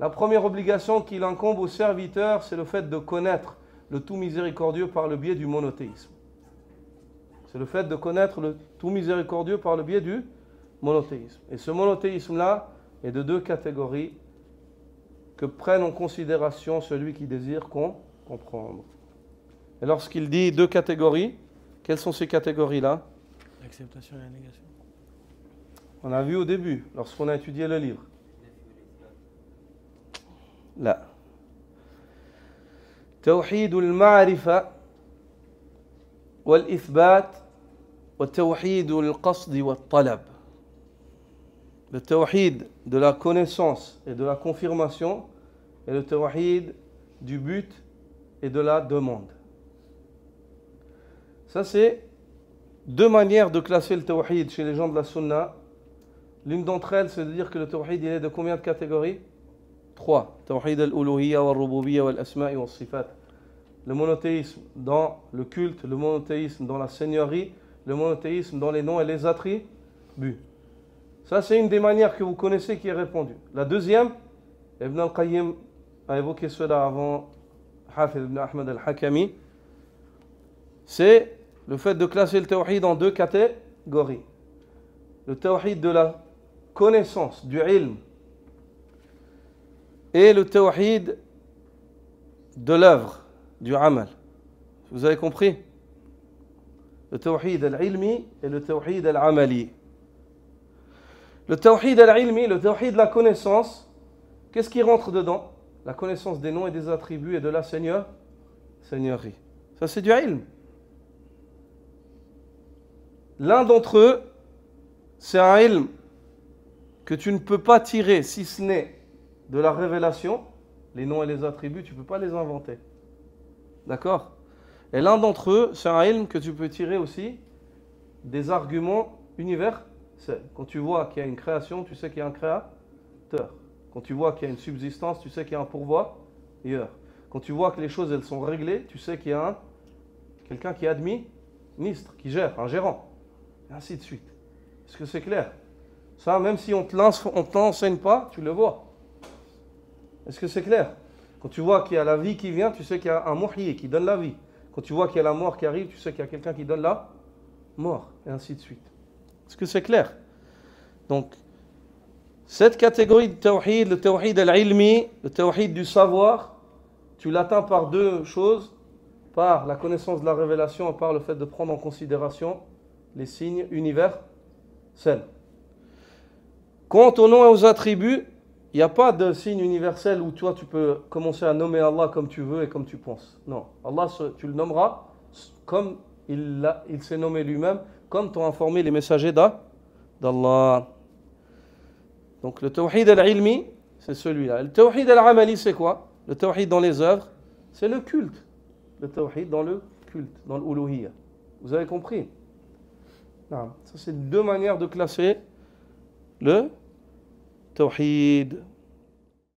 La première obligation qu'il incombe au serviteur, c'est le fait de connaître le tout miséricordieux par le biais du monothéisme. C'est le fait de connaître le tout miséricordieux par le biais du monothéisme. Et ce monothéisme-là est de deux catégories que prenne en considération celui qui désire comprendre. Et lorsqu'il dit deux catégories, quelles sont ces catégories-là? L'acceptation et la négation. On a vu au début, lorsqu'on a étudié le livre. Là. توحيد المعرفة والإثبات وتوحيد القصد والطلب. Le tawhid de la connaissance et de la confirmation et le tawhid du but et de la demande. Ça c'est deux manières de classer le tawhid chez les gens de la sunna. L'une d'entre elles, c'est de dire que le tawhid il est de combien de catégories? Trois. Tawhid al-uluhiyya wal-rububiyya wal-asma'i wal-sifat. Le monothéisme dans le culte, le monothéisme dans la seigneurie, le monothéisme dans les noms et les attributs. Ça, c'est une des manières que vous connaissez qui est répandue. La deuxième, Ibn al-Qayyim a évoqué cela avant Hafiz ibn Ahmad al-Hakami, c'est le fait de classer le tawhid en deux catégories. Le tawhid de la connaissance, du ilm, et le tawhid de l'œuvre, du amal. Vous avez compris? Le tawhid al-ilmi et le tawhid al-amali. Le tawhid al-ilmi, le tawhid de la connaissance, qu'est-ce qui rentre dedans? La connaissance des noms et des attributs et de la seigneurie. Ça c'est du ilm. L'un d'entre eux, c'est un ilm que tu ne peux pas tirer si ce n'est de la révélation. Les noms et les attributs, tu ne peux pas les inventer. D'accord? Et l'un d'entre eux, c'est un ilm que tu peux tirer aussi des arguments universels. Quand tu vois qu'il y a une création, tu sais qu'il y a un créateur. Quand tu vois qu'il y a une subsistance, tu sais qu'il y a un pourvoyeur. Quand tu vois que les choses elles sont réglées, tu sais qu'il y a quelqu'un qui administre, qui gère, un gérant. Et ainsi de suite. Est-ce que c'est clair? Ça, même si on ne te l'enseigne pas, tu le vois. Est-ce que c'est clair? Quand tu vois qu'il y a la vie qui vient, tu sais qu'il y a un muhyi qui donne la vie. Quand tu vois qu'il y a la mort qui arrive, tu sais qu'il y a quelqu'un qui donne la mort. Et ainsi de suite. Est-ce que c'est clair? Donc, cette catégorie de tawhid, le tawhid al-ilmi, le tawhid du savoir, tu l'atteins par deux choses, par la connaissance de la révélation et par le fait de prendre en considération les signes universels. Quant aux noms et aux attributs, il n'y a pas de signe universel où toi tu peux commencer à nommer Allah comme tu veux et comme tu penses. Non, Allah tu le nommeras comme il s'est nommé lui-même, comme t'ont informé les messagers d'Allah. Donc le tawhid al-ilmi, c'est celui-là. Le tawhid al-amali, c'est quoi? Le tawhid dans les œuvres, c'est le culte. Le tawhid dans le culte, dans l'uluhiyya. Vous avez compris? Non, ça c'est deux manières de classer le tawhid.